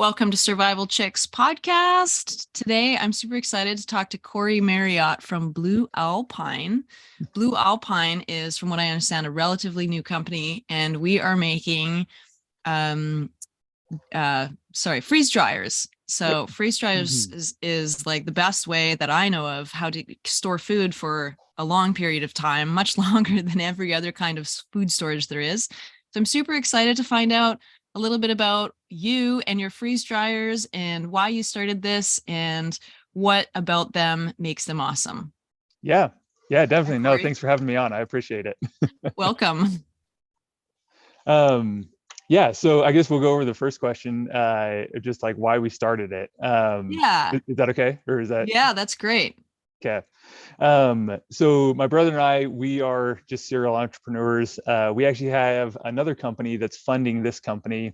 Welcome to Survival Chicks podcast. Today, I'm super excited to talk to Corey Marriott from Blue Alpine. Blue Alpine is, from what I understand, a relatively new company, and we are making, freeze dryers. So freeze dryers is like the best way that I know of how to store food for a long period of time, much longer than every other kind of food storage there is. So I'm super excited to find out a little bit about you and your freeze dryers and why you started this and what about them makes them awesome. Yeah, definitely. No, Corey. thanks for having me on. I appreciate it. Welcome. Yeah, so I guess we'll go over the first question, just like why we started it. Yeah. Is that okay? Or is that? Yeah, that's great. Okay. So my brother and I, we are just serial entrepreneurs. We actually have another company that's funding this company,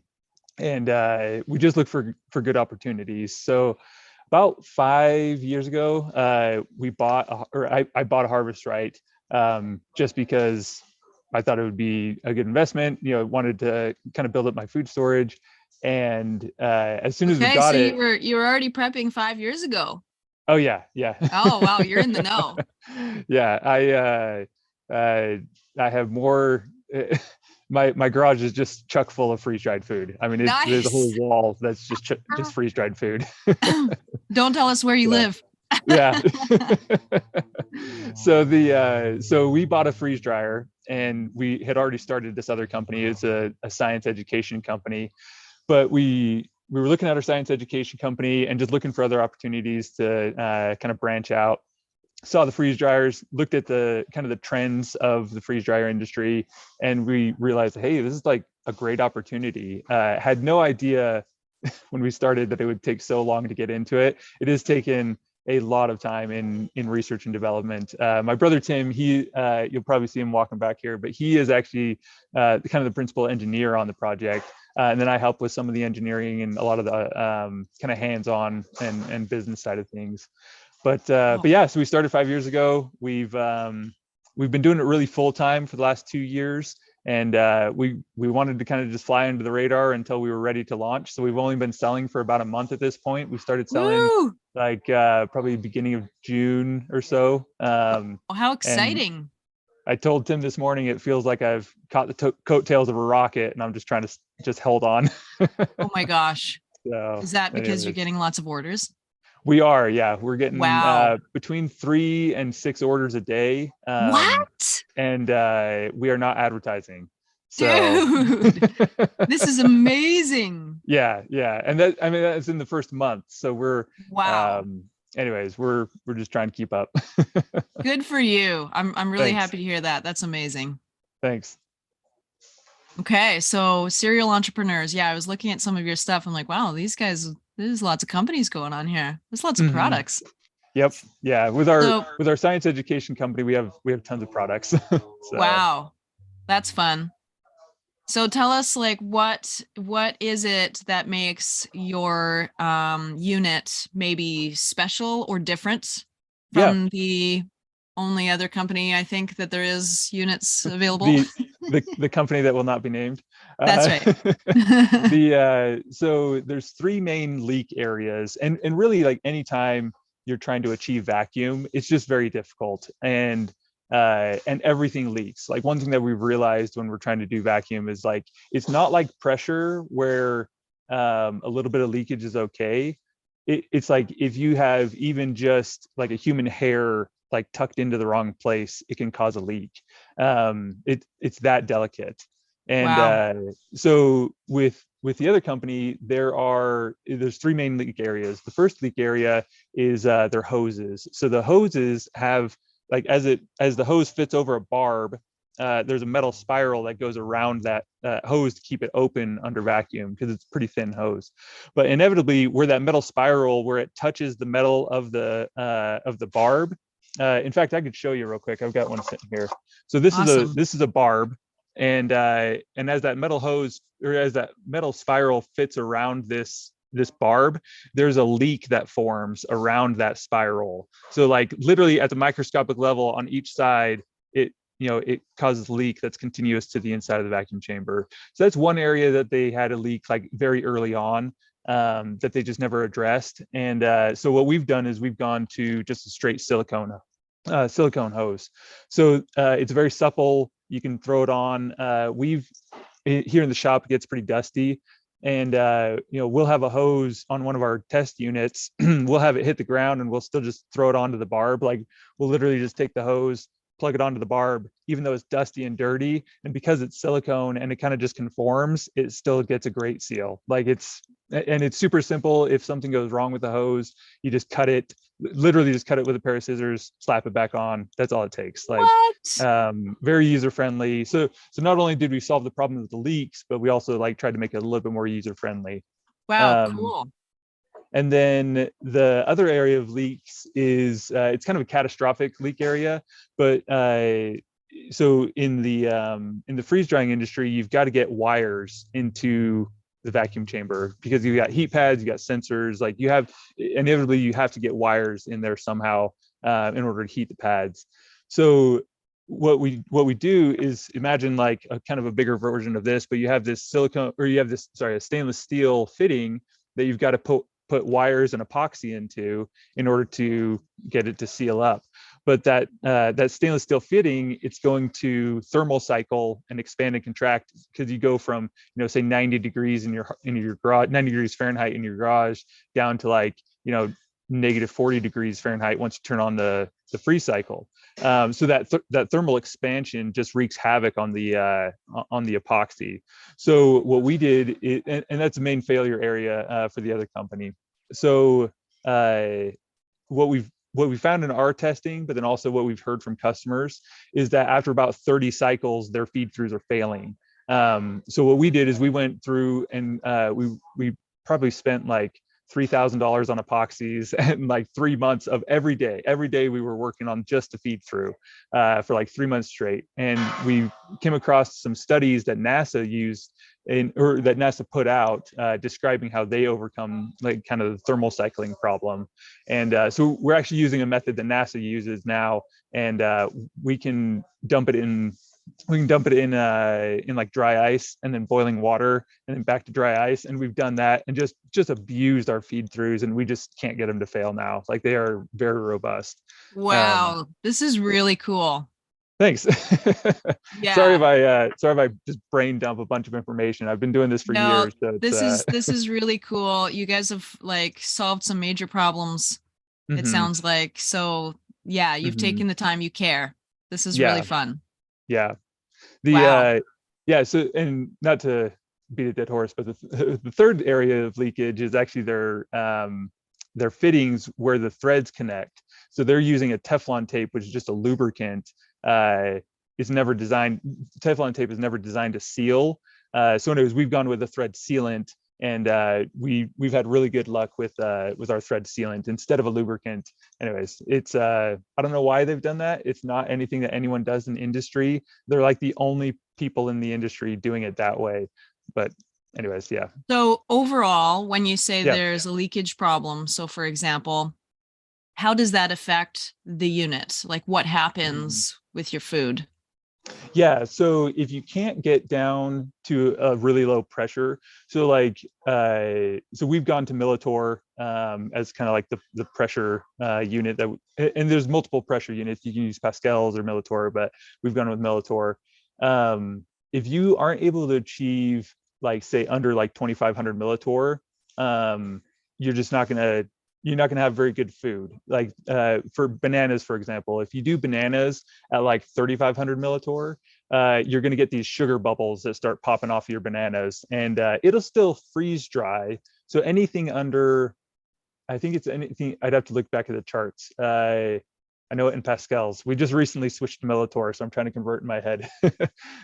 and we just look for good opportunities. So about 5 years ago, I bought a harvest right, just because I thought it would be a good investment. Wanted to kind of build up my food storage, and as soon as we got So it, you were already prepping 5 years ago. oh yeah. Oh wow, you're in the know. Yeah, I have more. My garage is just chock full of freeze dried food. I mean, there's a whole Nice. wall that's just freeze dried food. Don't tell us where you live. Yeah. So we bought a freeze dryer, and we had already started this other company. It's a science education company, but we were looking at our science education company and just looking for other opportunities to kind of branch out. Saw the freeze dryers, looked at the kind of the trends of the freeze dryer industry, and we realized, hey, this is like a great opportunity. Had no idea when we started that it would take so long to get into it. It has taken a lot of time in research and development. My brother Tim, you'll probably see him walking back here, but he is actually kind of the principal engineer on the project. And then I help with some of the engineering and a lot of the kind of hands-on and business side of things. But yeah, so we started 5 years ago. We've been doing it really full time for the last 2 years, and we wanted to kind of just fly under the radar until we were ready to launch. So we've only been selling for about a month at this point. We started selling like probably beginning of June or so. How exciting! I told Tim this morning it feels like I've caught the coattails of a rocket, and I'm just trying to just hold on. Oh my gosh! So, is that because anyways, you're getting lots of orders? We are, yeah. We're getting between 3 and 6 orders a day. What? And we are not advertising. So Dude, this is amazing. Yeah. And that's in the first month. So we're wow. Anyways, we're just trying to keep up. Good for you. I'm really Thanks. happy to hear that. That's amazing. Thanks. Okay, so serial entrepreneurs. Yeah, I was looking at some of your stuff. I'm like, wow, these guys, there's lots of companies going on here. There's lots of products. Yep. Yeah. With our science education company, we have tons of products. So. Wow. That's fun. So tell us, like, what is it that makes your unit maybe special or different from the only other company I think that there is units available? The company that will not be named. That's right. So there's 3 main leak areas, and really, like, anytime you're trying to achieve vacuum, it's just very difficult, and everything leaks. Like, one thing that we've realized when we're trying to do vacuum is, like, it's not like pressure where a little bit of leakage is okay. It's like if you have even just like a human hair like tucked into the wrong place, it can cause a leak. It's that delicate. And so with the other company, there's 3 main leak areas. The first leak area is their hoses. So the hoses have, like, as the hose fits over a barb, there's a metal spiral that goes around that hose to keep it open under vacuum, because it's a pretty thin hose. But inevitably, where that metal spiral, where it touches the metal of the barb, in fact, I could show you real quick. I've got one sitting here. So this is a barb, and as that metal hose, or as that metal spiral fits around this barb, there's a leak that forms around that spiral. So, like, literally at the microscopic level on each side, it causes a leak that's continuous to the inside of the vacuum chamber. So that's one area that they had a leak, like, very early on. that they just never addressed. And so what we've done is we've gone to just a straight silicone hose. So it's very supple. You can throw it on. Here in the shop, it gets pretty dusty. And we'll have a hose on one of our test units. We'll have it hit the ground and we'll still just throw it onto the barb. Like we'll literally just take the hose, plug it onto the barb, even though it's dusty and dirty. And because it's silicone and it kind of just conforms, it still gets a great seal. And it's super simple. If something goes wrong with the hose, you just literally just cut it with a pair of scissors, slap it back on. That's all it takes. Very user friendly. So not only did we solve the problem with the leaks, but we also tried to make it a little bit more user friendly. Wow, cool. And then the other area of leaks is it's kind of a catastrophic leak area, but so in the freeze drying industry, you've got to get wires into the vacuum chamber because you got heat pads, you got sensors, inevitably you have to get wires in there somehow in order to heat the pads. So what we do is imagine like a kind of a bigger version of this, but you have this a stainless steel fitting that you've got to put wires and epoxy into in order to get it to seal up. But that stainless steel fitting, it's going to thermal cycle and expand and contract because you go from, say 90 degrees in your garage, 90 degrees Fahrenheit in your garage down to negative 40 degrees Fahrenheit once you turn on the freeze cycle. So that thermal expansion just wreaks havoc on the epoxy. So what we did, and that's the main failure area for the other company. So what we found in our testing, but then also what we've heard from customers, is that after about 30 cycles, their feed throughs are failing. So what we did is we went through and we probably spent like $3,000 on epoxies and 3 months of every day we were working on just a feed through for 3 months straight. And we came across some studies that NASA used that NASA put out describing how they overcome kind of the thermal cycling problem. And so we're actually using a method that NASA uses now, and we can dump it in dry ice and then boiling water and then back to dry ice. And we've done that and just abused our feed throughs, and we just can't get them to fail now. They are very robust. Wow, this is really cool. Thanks. Yeah. Sorry if I just brain dump a bunch of information. I've been doing this for years. So this is really cool. You guys have solved some major problems. It sounds like. So yeah, you've taken the time. You care. This is really fun. Yeah. So, and not to beat a dead horse, but the third area of leakage is actually their fittings where the threads connect. So they're using a Teflon tape, which is just a lubricant. Teflon tape is never designed to seal. So anyways, we've gone with a thread sealant, and we've had really good luck with our thread sealant instead of a lubricant. Anyways, it's I don't know why they've done that. It's not anything that anyone does in industry. They're like the only people in the industry doing it that way. But anyways, yeah. So overall, when you say there's a leakage problem, so for example, how does that affect the unit? What happens with your food? Yeah, so if you can't get down to a really low pressure, so so we've gone to Militor as kind of the pressure unit and there's multiple pressure units. You can use Pascal's or Militor, but we've gone with Militor. If you aren't able to achieve say under 2,500 Militor, you're not gonna have very good food. For bananas, for example, if you do bananas at 3,500 Militor, you're gonna get these sugar bubbles that start popping off your bananas, and it'll still freeze dry. So anything under, I think it's anything, I'd have to look back at the charts. I know it in Pascal's. We just recently switched to Militor, so I'm trying to convert in my head.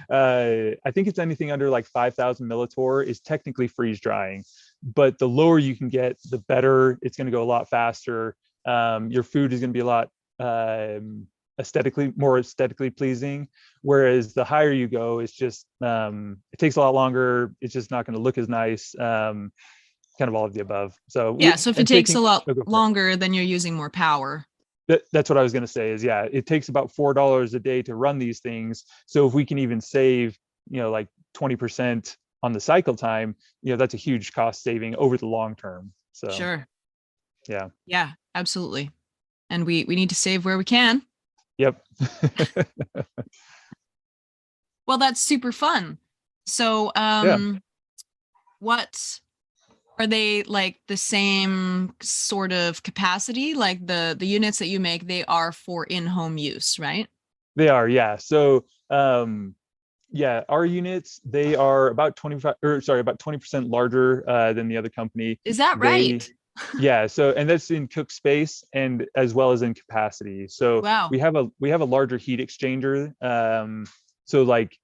I think it's anything under 5,000 Militor is technically freeze drying, but the lower you can get, the better. It's going to go a lot faster. Your food is going to be a lot more aesthetically pleasing. Whereas the higher you go, it's just it takes a lot longer. It's just not going to look as nice. Kind of all of the above. So yeah. So if it takes a lot longer, then you're using more power. That's what I was going to say is, yeah, it takes about $4 a day to run these things. So if we can even save, 20% on the cycle time, that's a huge cost saving over the long term. So Sure. yeah. Yeah, absolutely. And we need to save where we can. Yep. Well, that's super fun. So, Yeah, what are they like the same sort of capacity? Like the units that you make, they are for in-home use, right? they are. Yeah. So yeah, our units, they are about 25, or sorry, about 20% larger than the other company. Is that They, right? yeah, so and that's in cook space and as well as in capacity. So Wow. we have a larger heat exchanger. So like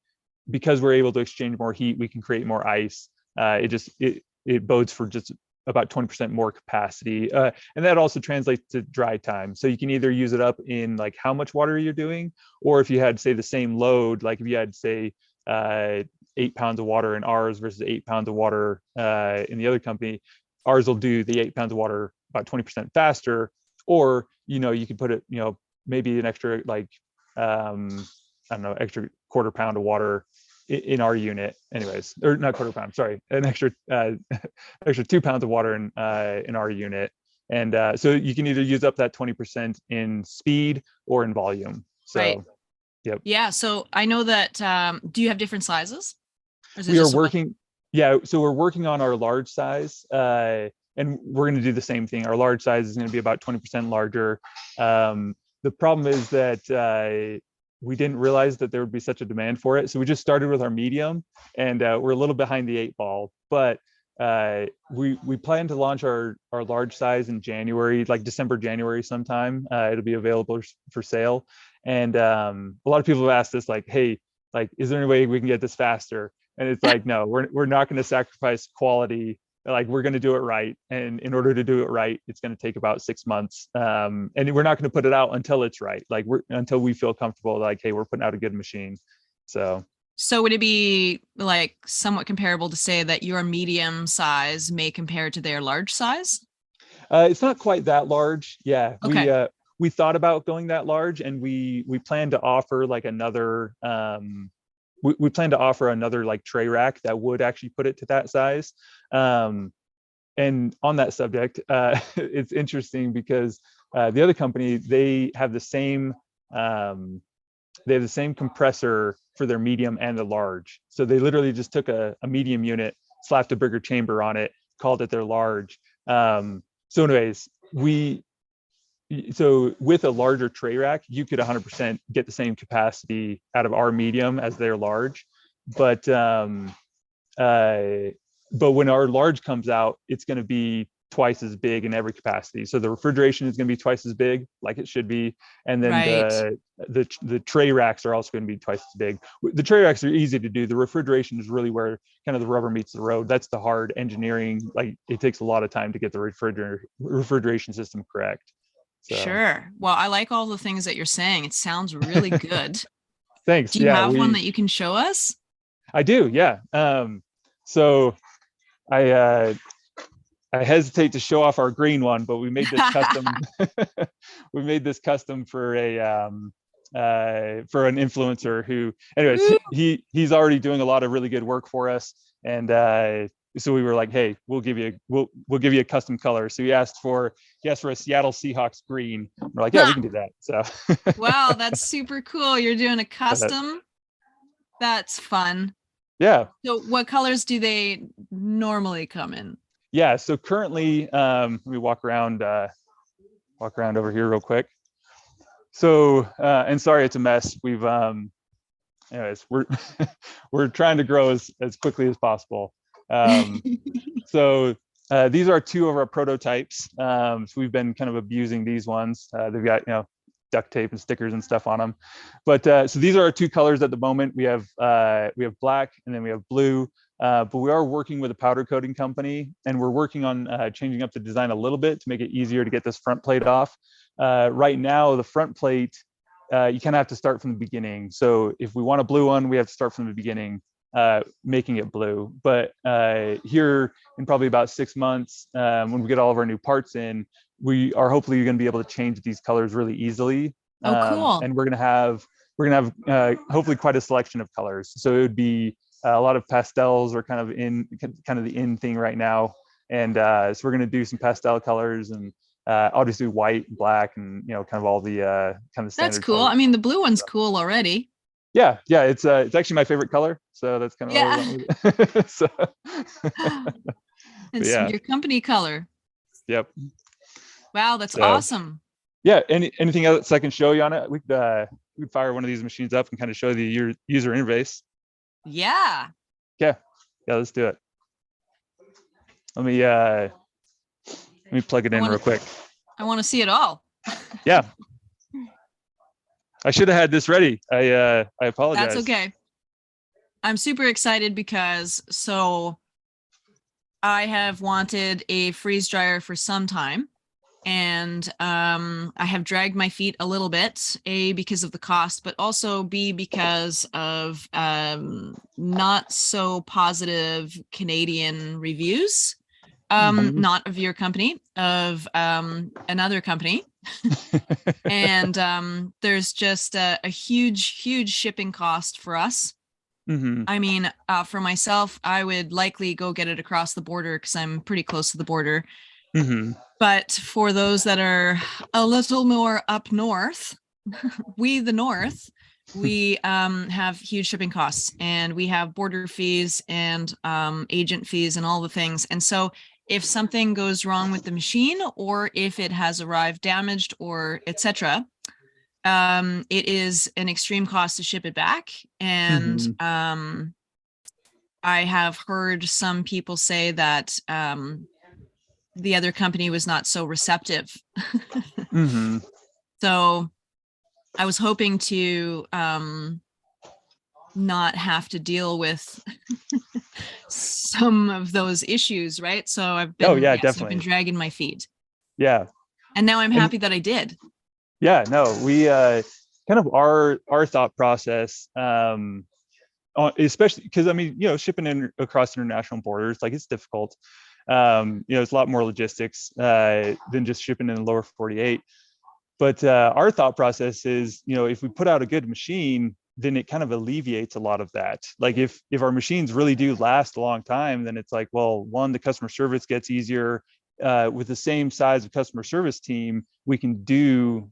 because we're able to exchange more heat, we can create more ice. It bodes for just about 20% more capacity. And that also translates to dry time. So you can either use it up in like how much water you're doing, or if you had, say, the same load, like if you had, say, 8 pounds of water in ours versus 8 pounds of water in the other company, ours will do the 8 pounds of water about 20% faster. Or, you could put it, maybe an extra like, I don't know, extra quarter pound of water in our unit anyways, or not quarter pound, sorry, an extra extra 2 pounds of water in our unit. And so you can either use up that 20% in speed or in volume. Right. So yep. Yeah. So I know that, do you have different sizes? Or is it We are just one? working, yeah, so we're working on our large size, and we're going to do the same thing. Our large size is going to be about 20% larger. The problem is that we didn't realize that there would be such a demand for it. So we just started with our medium, and we're a little behind the 8 ball. But we plan to launch our large size in January, like December, January sometime. It'll be available for sale. And a lot of people have asked us, like, hey, like, is there any way we can get this faster? And it's like, no, we're not going to sacrifice quality. Like, we're going to do it right. And in order to do it right, it's going to take about 6 months. And we're not going to put it out until it's right. Like, until we feel comfortable, like, hey, we're putting out a good machine. So would it be like somewhat comparable to say that your medium size may compare to their large size? It's not quite that large. Yeah, Okay. we thought about going that large, and we plan to offer like another we plan to offer another like tray rack that would actually put it to that size. And on that subject, it's interesting because the other company, they have the same compressor for their medium and the large. So they literally just took a medium unit, slapped a bigger chamber on it, called it their large. So anyways, so with a larger tray rack, you could 100% get the same capacity out of our medium as their large. But when our large comes out, it's going to be twice as big in every capacity. So the refrigeration is going to be twice as big, like it should be, and then Right. the tray racks are also going to be twice as big. The tray racks are easy to do. The refrigeration is really where kind of the rubber meets the road. That's the hard engineering. Like, it takes a lot of time to get the refrigeration system correct. So Sure. Well, I like all the things that you're saying. It sounds really good. thanks. Do you Yeah, have one that you can show us? I do. Yeah. So I I hesitate to show off our green one, but we made this custom. We made this custom for for an influencer who, anyways, he's already doing a lot of really good work for us, and so we were like, hey, we'll give you a custom color. So he asked for a Seattle Seahawks green. We're like, yeah, we can do that. So Wow, that's super cool. You're doing a uh, custom. That's fun. yeah. So what colors do they normally come in? Yeah, so currently, let me walk around over here real quick. So, and sorry, it's a mess. Anyways, we're we're trying to grow as quickly as possible. So these are two of our prototypes. So we've been kind of abusing these ones. They've got, duct tape and stickers and stuff on them. But so these are our two colors at the moment. We have black, and then we have blue. But we are working with a powder coating company, and we're working on changing up the design a little bit to make it easier to get this front plate off. Right now, the front plate, you kind of have to start from the beginning. So if we want a blue one, we have to start from the beginning, making it blue. But here in probably about 6 months, when we get all of our new parts in, we are hopefully going to be able to change these colors really easily. Oh, cool. And we're going to have hopefully quite a selection of colors. So it would be A lot of pastels are kind of the in thing right now. And so we're going to do some pastel colors, and obviously white, black, and kind of all the kind of That's standard cool. colors. I mean, the blue one's cool already. Yeah, it's actually my favorite color, so that's kind of why we Yeah. went with it. So, It's yeah, your company color. yep. Wow, that's So awesome. yeah, anything else I can show you on it? We'd fire one of these machines up and kind of show the user interface. Yeah. Yeah, let's do it. Let me plug it in real quick. I want to see it all. Yeah, I should have had this ready. I apologize. That's okay. I'm super excited because I have wanted a freeze dryer for some time, and I have dragged my feet a little bit, A, because of the cost, but also B, because of not so positive Canadian reviews. Not of your company, of another company. And there's just a huge shipping cost for us. I mean, for myself, I would likely go get it across the border because I'm pretty close to the border. But for those that are a little more up north, the north, we have huge shipping costs, and we have border fees and agent fees and all the things. And so if something goes wrong with the machine, or if it has arrived damaged, or etc., it is an extreme cost to ship it back. And I have heard some people say that the other company was not so receptive. So I was hoping to not have to deal with some of those issues, right? So I've been, definitely. I've been dragging my feet. Yeah. And now I'm happy that I did. Yeah, no, we kind of our thought process, especially because I mean, shipping across international borders, like, it's difficult. It's a lot more logistics than just shipping in the lower 48. But our thought process is, if we put out a good machine, then it kind of alleviates a lot of that. Like, if our machines really do last a long time, then it's like, well, one, the customer service gets easier. With the same size of customer service team, we can do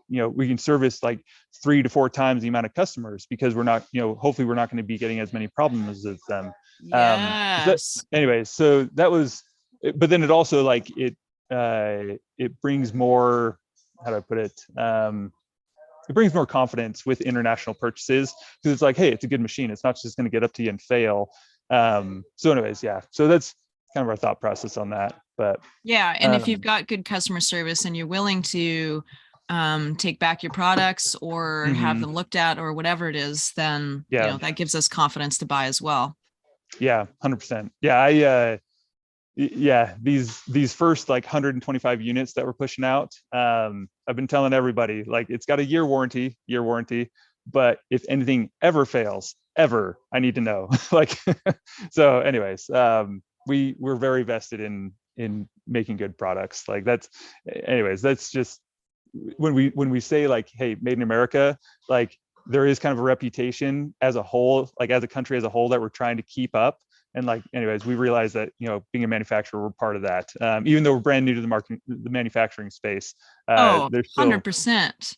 we can service like 3 to 4 times the amount of customers, because we're not, hopefully we're not going to be getting as many problems as them. Yes. So that was, but then it also it brings more, how do I put it? It brings more confidence with international purchases, because it's like, hey, it's a good machine. It's not just going to get up to you and fail. So anyways, yeah. So that's kind of our thought process on that. But yeah, and if you've got good customer service and you're willing to take back your products or have them looked at or whatever it is, then that gives us confidence to buy as well. Yeah, 100%. Yeah, these first 125 units that we're pushing out, I've been telling everybody, like, it's got a year warranty, but if anything ever fails, I need to know. So anyways, we're very vested in making good products. That's just when we say, hey, made in America, there is kind of a reputation as a whole, as a country as a whole, that we're trying to keep up. And anyways, we realize that, being a manufacturer, we're part of that. Even though we're brand new to the manufacturing space, there's still 100%.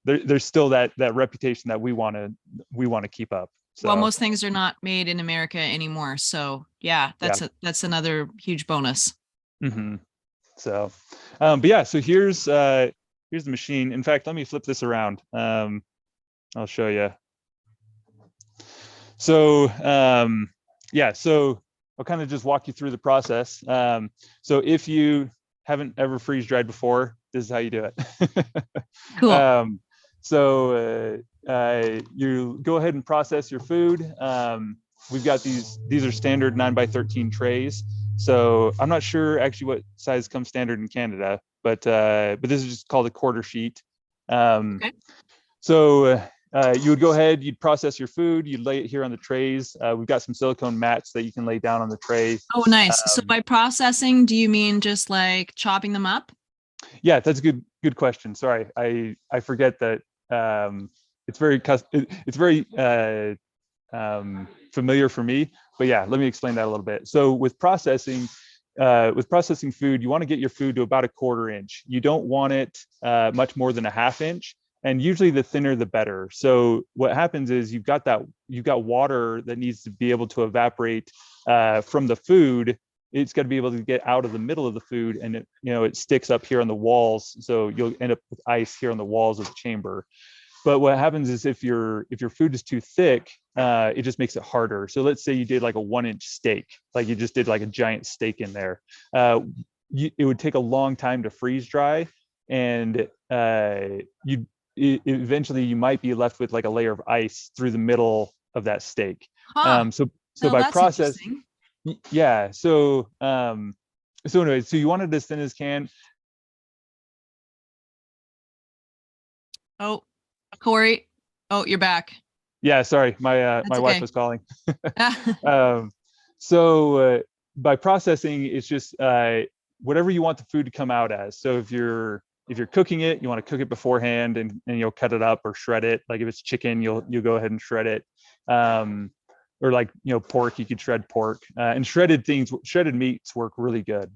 There's still that reputation that we want to keep up. So, well, most things are not made in America anymore. So that's another huge bonus. So, but yeah, so here's the machine. In fact, let me flip this around. I'll show you. So, so I'll kind of just walk you through the process. So if you haven't ever freeze dried before, this is how you do it. Cool. So you go ahead and process your food. We've got these are standard 9x13 trays. So I'm not sure actually what size comes standard in Canada, but this is just called a quarter sheet. Okay. So you would go ahead, you'd process your food, you'd lay it here on the trays. We've got some silicone mats that you can lay down on the tray. Oh, nice. So by processing, do you mean just like chopping them up? Yeah, that's a good question. Sorry, I forget that it's very familiar for me, but yeah, let me explain that a little bit. So with processing food, you want to get your food to about a 1/4 inch. You don't want it much more than a 1/2 inch, and usually the thinner the better. So what happens is you've got water that needs to be able to evaporate from the food. It's got to be able to get out of the middle of the food, and it sticks up here on the walls, so you'll end up with ice here on the walls of the chamber. But what happens is if your food is too thick, it just makes it harder. So let's say you did like a 1-inch steak, like you just did like a giant steak in there. It would take a long time to freeze dry, and eventually you might be left with like a layer of ice through the middle of that steak. Huh. So No, by that's process, interesting. yeah. So anyway, so you want it as thin as can. Oh, Corey. Oh, you're back. Yeah, sorry, my That's wife okay. was calling. um, so by processing, it's just whatever you want the food to come out as. So if you're cooking it, you want to cook it beforehand, and you'll cut it up or shred it. Like if it's chicken, you'll go ahead and shred it. Or like pork, you could shred pork, and shredded meats work really good.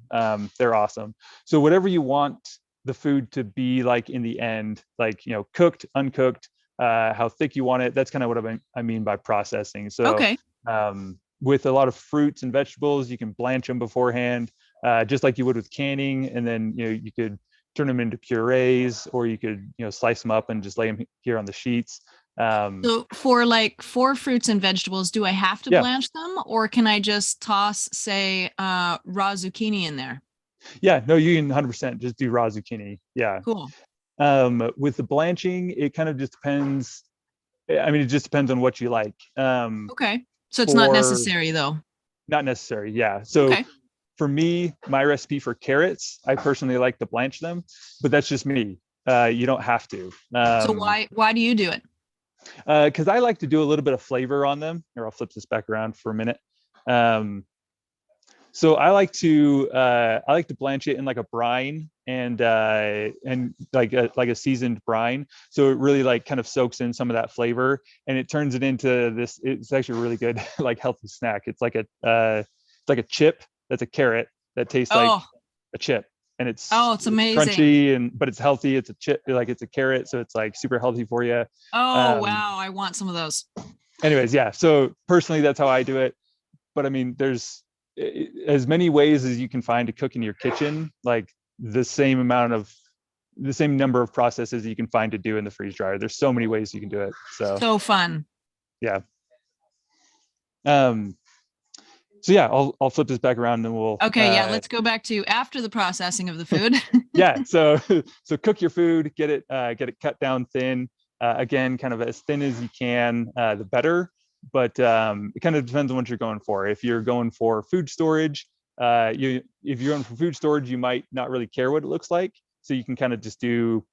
They're awesome. So whatever you want the food to be like in the end, like cooked, uncooked, how thick you want it. That's kind of what I mean by processing. So Okay. with a lot of fruits and vegetables, you can blanch them beforehand, just like you would with canning, and then you could turn them into purees, or you could slice them up and just lay them here on the sheets. So for fruits and vegetables, do I have to Yeah, blanch them, or can I just toss, say, raw zucchini in there? yeah, no, you can 100% just do raw zucchini. Yeah. Cool. With the blanching, it kind of just depends. I mean, it just depends on what you like. Okay. So it's not For necessary though. Not necessary, yeah. So Okay. for me, my recipe for carrots, I personally like to blanch them, but that's just me. You don't have to. So why do you do it? Because I like to do a little bit of flavor on them. Here, I'll flip this back around for a minute. So I like to blanch it in like a brine, and like a seasoned brine. So it really like kind of soaks in some of that flavor, and it turns it into this. It's actually a really good like healthy snack. It's like a chip that's a carrot that tastes like Oh, a chip, and it's oh, it's it's amazing. crunchy, but it's healthy. It's a chip, like it's a carrot, so it's like super healthy for you. Oh, Um, wow. I want some of those. Anyways, yeah. So personally, that's how I do it. But I mean, there's as many ways as you can find to cook in your kitchen, like the same number of processes you can find to do in the freeze dryer. There's so many ways you can do it. So So fun. yeah. Um, so yeah, I'll flip this back around, and we'll Okay, yeah, let's go back to after the processing of the food. yeah. So cook your food, get it cut down thin. Again, kind of as thin as you can, the better. But it kind of depends on what you're going for. If you're going for food storage, if you're going for food storage, you might not really care what it looks like. So you can kind of just do.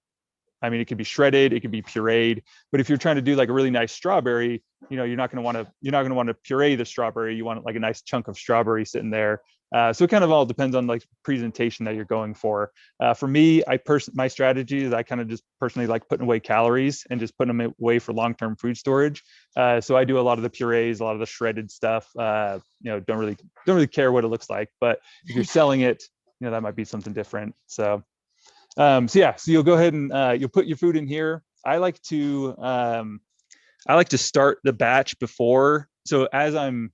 I mean, it could be shredded, it could be pureed. But if you're trying to do like a really nice strawberry, you're not going to want to puree the strawberry. You want like a nice chunk of strawberry sitting there. So it kind of all depends on like presentation that you're going for. For me, my strategy is I kind of just personally like putting away calories and just putting them away for long-term food storage. So I do a lot of the purees, a lot of the shredded stuff. Don't really care what it looks like. But if you're selling it, that might be something different. So you'll go ahead and you'll put your food in here. I like to start the batch before. So as I'm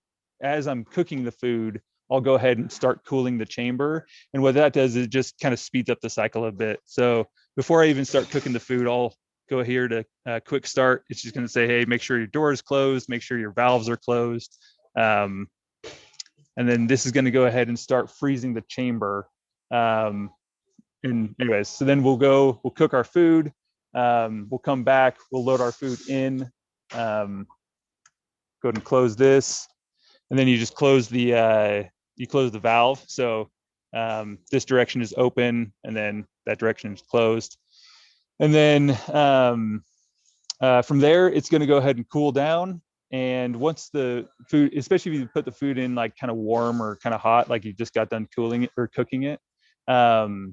cooking the food, I'll go ahead and start cooling the chamber. And what that does is it just kind of speeds up the cycle a bit. So before I even start cooking the food, I'll go here to quick start. It's just going to say, hey, make sure your door is closed, make sure your valves are closed. And then this is going to go ahead and start freezing the chamber. And anyways, so then we'll cook our food. We'll come back, we'll load our food in. Go ahead and close this, and then you just close the valve. So this direction is open, and then that direction is closed. And then from there, it's going to go ahead and cool down. And once the food, especially if you put the food in like kind of warm or kind of hot, like you just got done cooling it or cooking it, the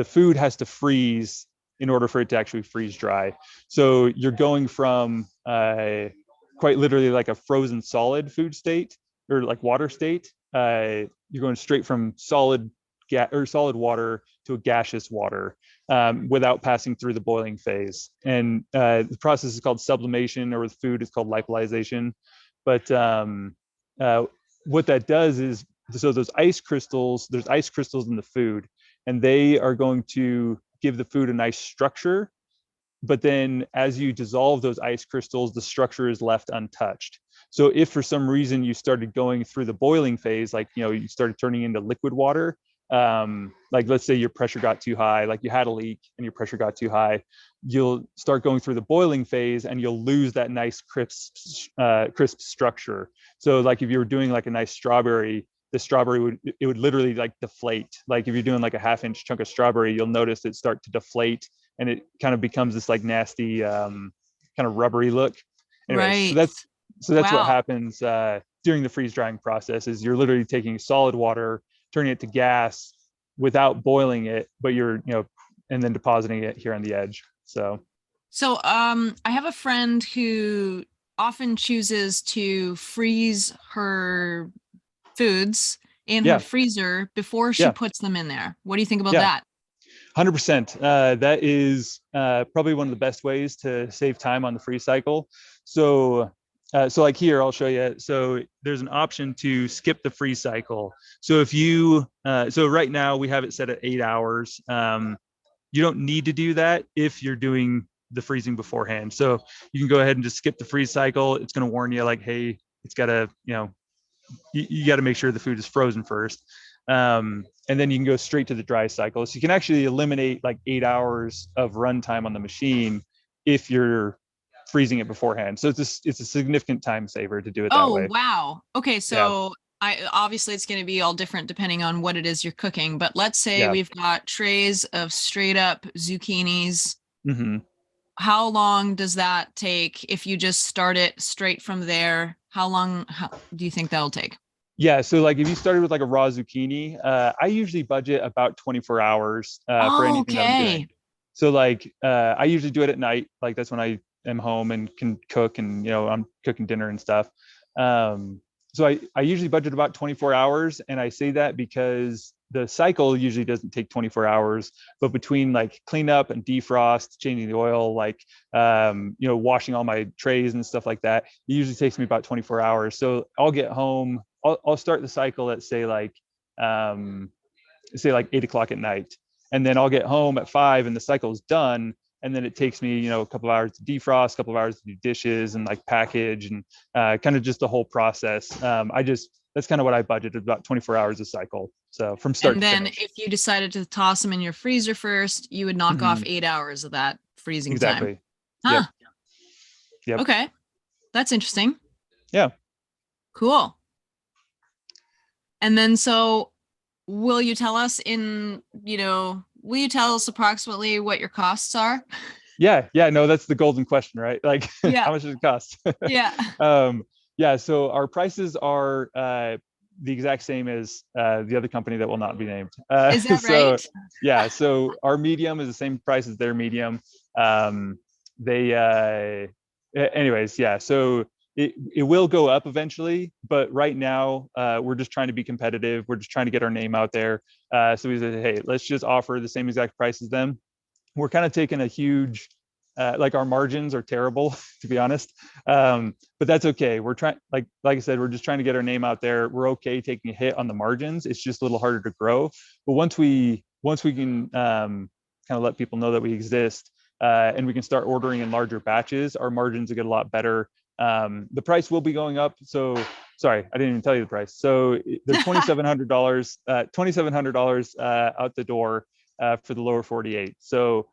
food has to freeze in order for it to actually freeze dry. So you're going from quite literally like a frozen solid food state or like water state. You're going straight from solid solid water to a gaseous water without passing through the boiling phase. And the process is called sublimation, or with food, it's called lyophilization. But what that does is, so there's ice crystals in the food, and they are going to give the food a nice structure. But then as you dissolve those ice crystals, the structure is left untouched. So if for some reason you started going through the boiling phase, like, you started turning into liquid water, like let's say your pressure got too high, like you had a leak and your pressure got too high, you'll start going through the boiling phase and you'll lose that nice crisp structure. So like if you were doing like a nice strawberry, the strawberry would literally like deflate. Like if you're doing like a 1/2 inch chunk of strawberry, you'll notice it start to deflate, and it kind of becomes this like nasty kind of rubbery look. Anyways, Right. so that's what Wow. happens during the freeze drying process. Is you're literally taking solid water, turning it to gas without boiling it, but you're and then depositing it here on the edge. So I have a friend who often chooses to freeze her foods in her yeah, freezer before she yeah, puts them in there. What do you think about yeah. that? 100%. That is probably one of the best ways to save time on the freeze cycle. So, so like here, I'll show you. So there's an option to skip the freeze cycle. So if you, so right now we have it set at 8 hours. You don't need to do that if you're doing the freezing beforehand. So you can go ahead and just skip the freeze cycle. It's going to warn you like, hey, it's got to, you got to make sure the food is frozen first. And then you can go straight to the dry cycle. So you can actually eliminate like 8 hours of runtime on the machine if you're freezing it beforehand. So it's a significant time saver to do it that Oh, way. wow. Okay, Yeah, so I obviously it's going to be all different depending on what it is you're cooking, but let's say yeah. we've got trays of straight up zucchinis. Hmm. How long does that take if you just start it straight from there? How do you think that'll take? Yeah, so like if you started with like a raw zucchini, I usually budget about 24 hours for Oh, anything that I'm doing. okay. So like I usually do it at night. Like that's when I am home and can cook, and I'm cooking dinner and stuff. So I usually budget about 24 hours, and I say that because the cycle usually doesn't take 24 hours, but between like cleanup and defrost, changing the oil, like washing all my trays and stuff like that, it usually takes me about 24 hours. So I'll get home, I'll start the cycle at say like 8 o'clock at night, and then I'll get home at 5 and the cycle is done. And then it takes me a couple of hours to defrost, a couple of hours to do dishes and like package, and kind of just the whole process. That's kind of what I budgeted, about 24 hours a cycle, so from start And to then finish. if you decided to toss them in your freezer first, you would knock off Hmm. 8 hours of that freezing time. Exactly. Huh. Yep. Yep. Okay. That's interesting. Yeah. Cool. And then so will you tell us will you tell us approximately what your costs are? Yeah. Yeah. No, that's the golden question, right? Like, Yeah. how much does it cost? Yeah. Yeah. So our prices are the exact same as the other company that will not be named. Is that So right? yeah. So our medium is the same price as their medium. They anyways, yeah. So it will go up eventually, but right now we're just trying to be competitive. We're just trying to get our name out there. So we said, hey, let's just offer the same exact price as them. We're kind of taking a huge, like our margins are terrible, to be honest. But that's okay. We're trying, like I said, we're just trying to get our name out there. We're okay taking a hit on the margins. It's just a little harder to grow. But once we can kind of let people know that we exist, and we can start ordering in larger batches, our margins will get a lot better. The price will be going up. So sorry, I didn't even tell you the price. So they're $2,700, $2,700 out the door for the lower 48. So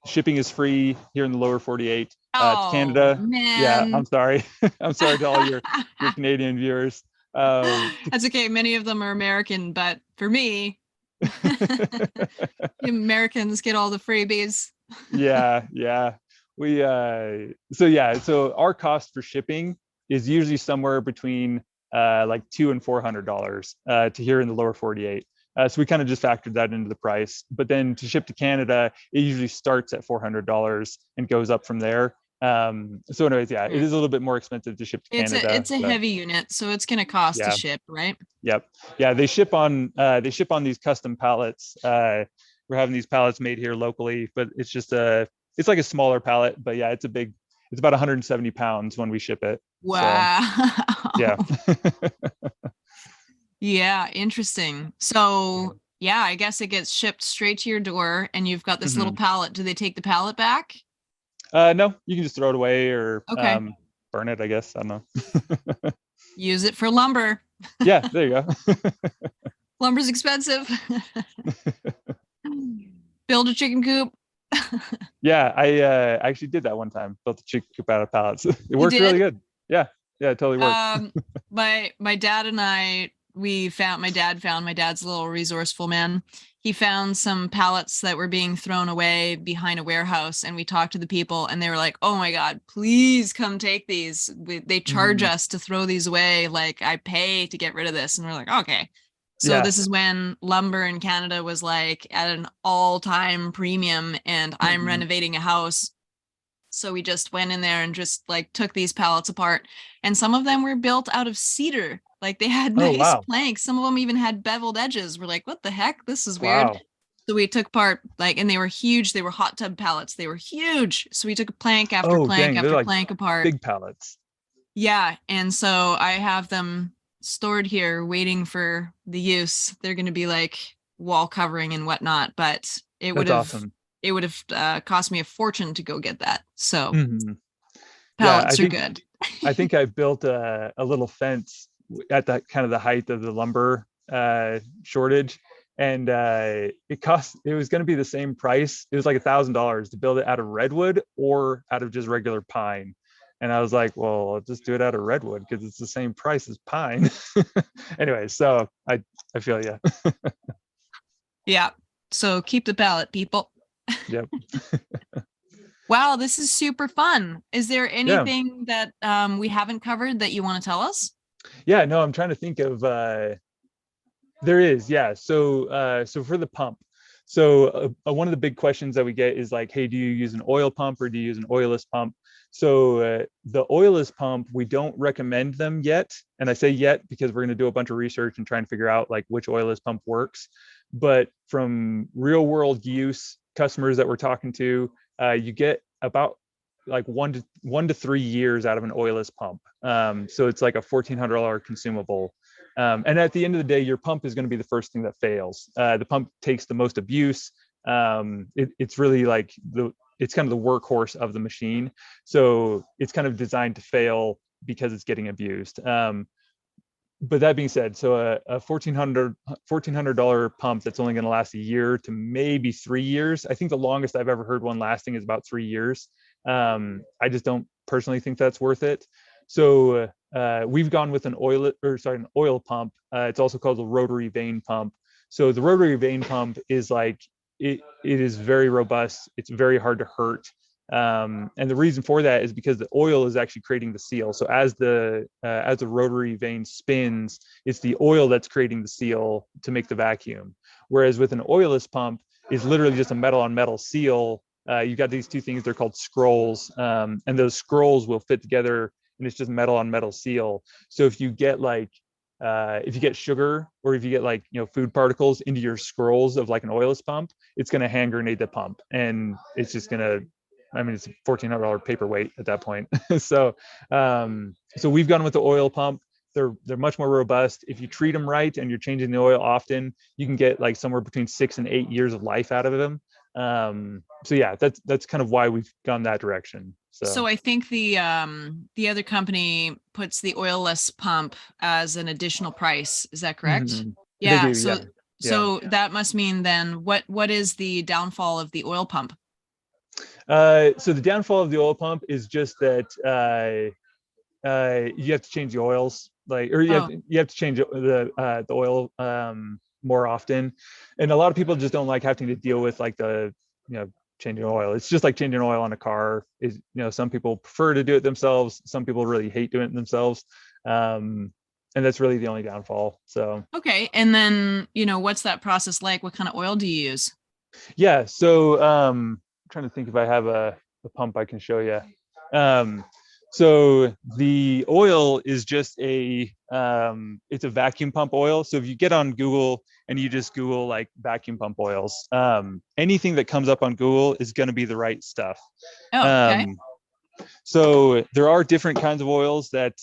shipping is free here in the lower 48 to Oh, Canada. Yeah, I'm man. sorry. I'm sorry to all your Canadian viewers. That's okay. Many of them are American, but for me, Americans get all the freebies. Yeah, yeah. We so yeah, so our cost for shipping is usually somewhere between like $200 and $400 to here in the lower 48. So we kind of just factored that into the price. But then to ship to Canada, it usually starts at $400 and goes up from there. So anyways, yeah, it is a little bit more expensive to ship to Canada. It's a heavy unit, so it's going to cost to Yeah. ship, right? Yep. Yeah, they ship on these custom pallets. We're having these pallets made here locally, but it's like a smaller pallet, but yeah, it's about 170 pounds when we ship it. So yeah. Wow. Yeah, interesting. So, yeah, I guess it gets shipped straight to your door and you've got this little Mhm. pallet. Do they take the pallet back? No, you can just throw it away or Okay. burn it, I guess. I don't know. Use it for lumber. Yeah, there you go. Lumber's expensive. Build a chicken coop. Yeah, I actually did that one time. Built a chicken coop out of pallets. It You worked really did? good. Yeah, yeah, it totally worked. My dad and I, my dad's a little resourceful man. He found some pallets that were being thrown away behind a warehouse, and we talked to the people and they were like, oh my god, please come take these. They charge Mhm. us to throw these away, like I pay to get rid of this. And we're like, okay. So Yeah. this is when lumber in Canada was like at an all-time premium, and I'm Mhm. renovating a house, so we just went in there and just like took these pallets apart. And some of them were built out of cedar. Like they had Oh nice wow. planks. Some of them even had beveled edges. We're like, what the heck? This is weird. Wow. So we took apart, like, and they were huge. They were hot tub pallets. They were huge. So we took plank after Oh plank dang, they're after like plank apart. big pallets. Yeah. And so I have them stored here waiting for the use. They're going to be like wall covering and whatnot, but That's awesome. it would have cost me a fortune to go get that. So Mhm. Yeah, pallets are good. I think I built a little fence at that kind of the height of the lumber shortage, and it was going to be the same price. It was like $1,000 to build it out of redwood or out of just regular pine. And I was like, well, I'll just do it out of redwood because it's the same price as pine. Anyway, so I feel you. Yeah. So keep the pallet, people. Yep. Wow, this is super fun. Is there Yeah. anything that we haven't covered that you want to tell us? Yeah. No, I'm trying to think of there is, yeah. So for the pump, one of the big questions that we get is like, hey, do you use an oil pump or do you use an oilless pump? So the oilless pump, we don't recommend them yet, and I say yet because we're going to do a bunch of research and try and figure out like which oilless pump works. But from real world use customers that we're talking to, you get about like 1 to 3 years out of an oilless pump. So it's like a $1,400 consumable. And at the end of the day, your pump is going to be the first thing that fails. The pump takes the most abuse. It's really like it's kind of the workhorse of the machine. So it's kind of designed to fail because it's getting abused. But that being said, so a $1,400 pump that's only going to last a year to maybe 3 years. I think the longest I've ever heard one lasting is about 3 years. I just don't personally think that's worth it. So we've gone with an oil pump. It's also called a rotary vane pump. So the rotary vane pump is like it is very robust. It's very hard to hurt. And the reason for that is because the oil is actually creating the seal. So as the rotary vane spins, it's the oil that's creating the seal to make the vacuum. Whereas with an oilless pump, it's literally just a metal on metal seal. You've got these two things, they're called scrolls, and those scrolls will fit together, and it's just metal on metal seal. So if you get sugar or if you get like food particles into your scrolls of like an oilless pump, it's going to hand grenade the pump, and it's just going to, I mean, it's a $1,400 paperweight at that point. So we've gone with the oil pump. They're much more robust. If you treat them right and you're changing the oil often, you can get like somewhere between 6 and 8 years of life out of them. So yeah, that's kind of why we've gone that direction. So So I think the other company puts the oilless pump as an additional price. Is that correct? they Yeah. do, So yeah, yeah. that must mean then what is the downfall of the oil pump? So the downfall of the oil pump is just that you have to change the oils, like, or Oh, you have to change the oil more often, and a lot of people just don't like having to deal with like the changing oil. It's just like changing oil on a car. Is some people prefer to do it themselves. Some people really hate doing it themselves, and that's really the only downfall. So okay. And then, what's that process like? What kind of oil do you use? yeah, so I'm trying to think if I have a pump I can show you. So the oil is just it's a vacuum pump oil. So if you get on Google and you just Google like vacuum pump oils, anything that comes up on Google is going to be the right stuff. Oh, okay. Um, so there are different kinds of oils that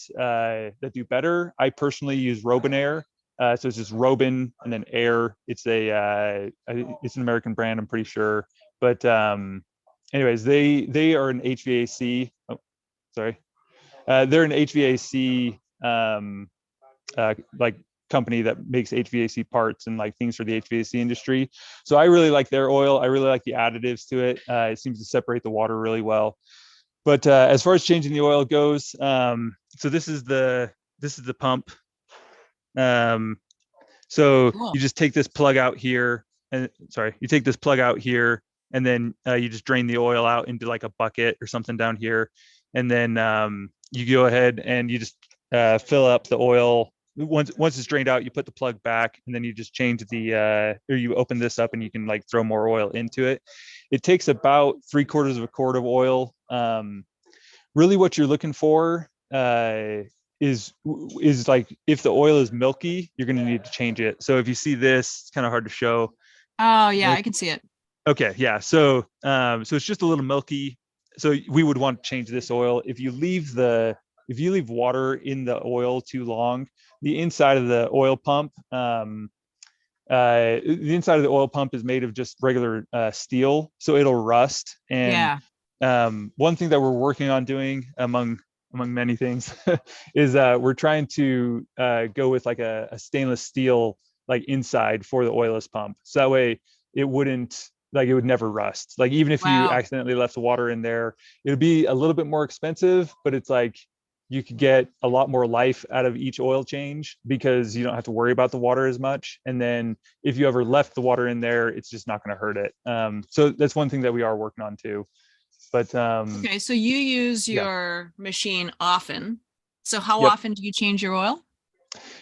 do better. I personally use Robin Air. So it's just Robin and then Air. It's it's an American brand, I'm pretty sure. But anyways, they are an HVAC. Oh, sorry. They're an HVAC like company that makes HVAC parts and like things for the HVAC industry. So I really like their oil. I really like the additives to it. It seems to separate the water really well. But as far as changing the oil goes, so this is the pump. So Cool. you just take this plug out here, and sorry, you take this plug out here, and then you just drain the oil out into like a bucket or something down here, and then you go ahead and you just fill up the oil. Once it's drained out, you put the plug back, and then you just change or you open this up, and you can like throw more oil into it. It takes about 3/4 of a quart of oil. Really, what you're looking for is like if the oil is milky, you're going to need to change it. So if you see this, it's kind of hard to show. Oh, yeah, I can see it. Okay, yeah. So so it's just a little milky. So we would want to change this oil. If you leave water in the oil too long, the inside of the oil pump, the inside of the oil pump is made of just regular steel, so it'll rust. And Yeah. one thing that we're working on doing among many things is we're trying to go with like a stainless steel like inside for the oilless pump, so that way it would never rust. Like even if you Wow. accidentally left the water in there, it would be a little bit more expensive, but it's like you could get a lot more life out of each oil change because you don't have to worry about the water as much. And then if you ever left the water in there, it's just not going to hurt it. So that's one thing that we are working on too. But Okay, so you use yeah, your machine often. So how yep. often do you change your oil?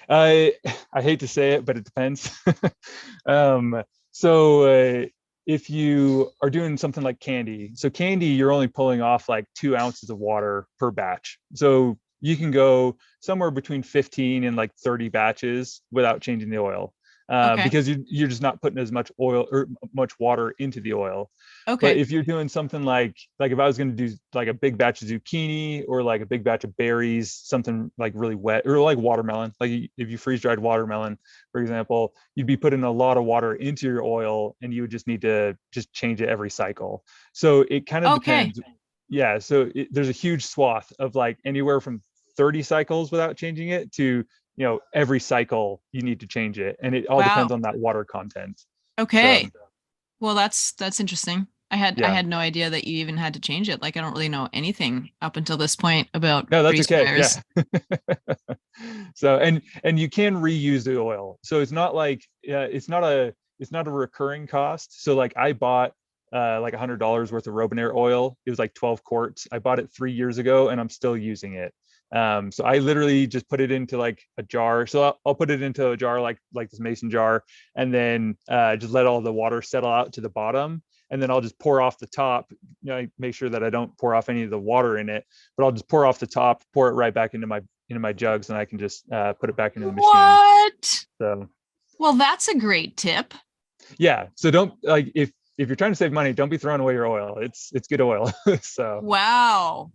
I I hate to say it, but it depends. um, so if you are doing something like candy, so candy, you're only pulling off like 2 ounces of water per batch. So you can go somewhere between 15 and like 30 batches without changing the oil, Okay. because you're just not putting as much oil or much water into the oil. But Okay. if you're doing something like if I was going to do like a big batch of zucchini or like a big batch of berries, something like really wet, or like watermelon, like if you freeze dried watermelon, for example, you'd be putting a lot of water into your oil and you would just need to just change it every cycle. So it kind of Okay. depends. Yeah. So there's a huge swath of like anywhere from 30 cycles without changing it to, every cycle you need to change it. And it all depends Wow. on that water content. So Okay. Well, that's interesting. I yeah. had no idea that you even had to change it. Like I don't really know anything up until this point about No, that's freeze okay. Yeah. dryers. So and you can reuse the oil. So it's not like it's not a recurring cost. So like I bought like $100 worth of Robinair oil. It was like 12 quarts. I bought it 3 years ago and I'm still using it. So I literally just put it into like a jar. So I'll put it into a jar like this mason jar, and then just let all the water settle out to the bottom, and then I'll just pour off the top. Make sure that I don't pour off any of the water in it, but I'll just pour off the top, pour it right back into my jugs, and I can just put it back into the machine. What? So Well, that's a great tip. yeah, so don't like if you're trying to save money, don't be throwing away your oil. It's good oil. So Wow.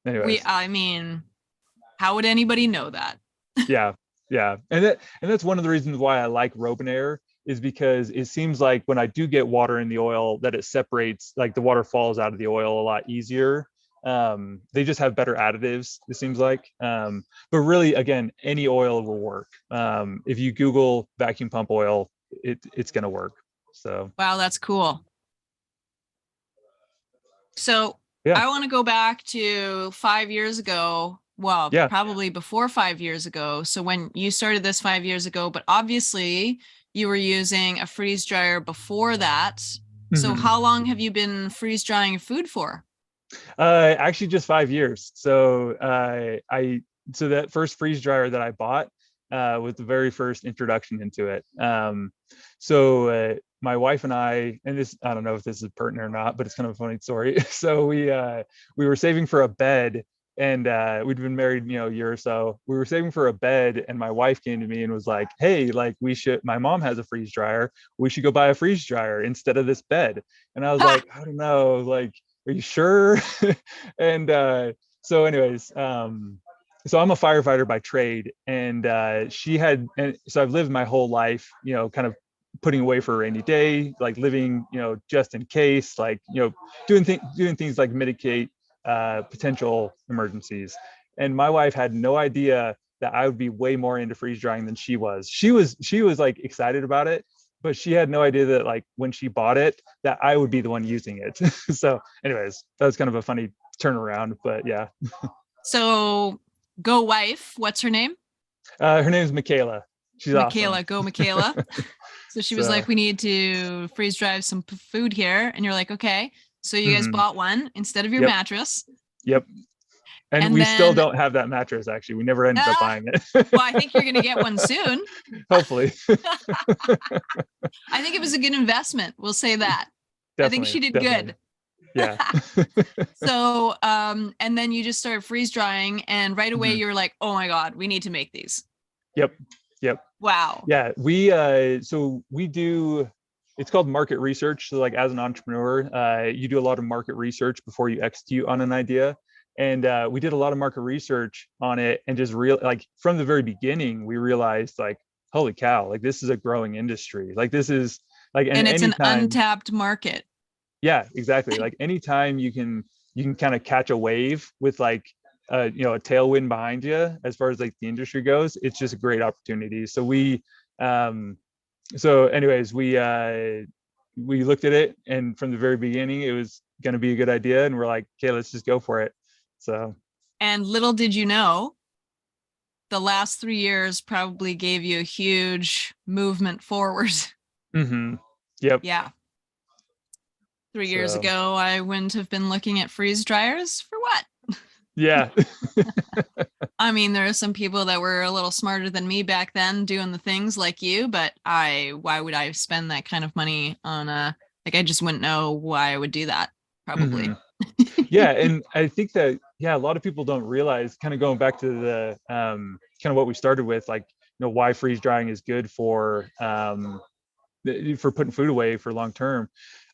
anyways, I mean, how would anybody know that? yeah, yeah, and that's one of the reasons why I like Robinair, is because it seems like when I do get water in the oil, that it separates, like the water falls out of the oil a lot easier. They just have better additives, it seems like. But really, again, any oil will work. If you Google vacuum pump oil, it's gonna work. So Wow, that's cool. So yeah, I want to go back to 5 years ago. Well, yeah. probably before 5 years ago. So when you started this 5 years ago, but obviously you were using a freeze dryer before that. So Mhm. how long have you been freeze drying your food for? Actually, just 5 years. So so that first freeze dryer that I bought was the very first introduction into it. So my wife and I, and this, I don't know if this is pertinent or not, but it's kind of a funny story. So we were saving for a bed, and we'd been married, a year or so. We were saving for a bed, and my wife came to me and was like, "Hey, like my mom has a freeze dryer. We should go buy a freeze dryer instead of this bed." And I was Ha! like, "I don't know. Like, are you sure?" And so, anyways, so I'm a firefighter by trade, and and so I've lived my whole life, kind of putting away for a rainy day, like living, just in case, like, doing things like mitigate potential emergencies. And my wife had no idea that I would be way more into freeze drying than she was. She was like excited about it, but she had no idea that like when she bought it, that I would be the one using it. So, anyways, that was kind of a funny turnaround, but yeah. So go wife, what's her name? Her name is Michaela. She's awesome. Michaela, go Michaela. So she was So, like, we need to freeze dry some food here. And you're like, okay. So you guys mhm. bought one instead of your Yep, mattress. yep. And And we still then, don't have that mattress. Actually, we never ended up buying well, I it. think you're going to get one soon. Hopefully. I think it was a good investment. We'll say that. I think she Definitely, did definitely. good. Yeah. So, and then you just started freeze drying, and right away Mhm. you were like, oh my God, we need to make these. Yep. Yep. Wow. Yeah. So we do, it's called market research. So like as an entrepreneur, you do a lot of market research before you execute on an idea. And we did a lot of market research on it, and just like from the very beginning, we realized like, holy cow, like this is a growing industry. Like this is like, and And it's an anytime, untapped market. yeah, exactly. Like anytime you can kind of catch a wave with like a tailwind behind you as far as like the industry goes, it's just a great opportunity. So um anyways, we looked at it, and from the very beginning it was going to be a good idea, and we're like, okay, let's just go for it. So And little did you know, the last 3 years probably gave you a huge movement forward. mhm. Yep. Yeah. 3 years So ago, I wouldn't have been looking at freeze dryers for what? yeah. I mean, there are some people that were a little smarter than me back then doing the things like you, but why would I spend that kind of money on like, I just wouldn't know why I would do that, probably. Mhm. Yeah, and I think that, yeah, a lot of people don't realize, kind of going back to the kind of what we started with, like, why freeze drying is good for putting food away for long term.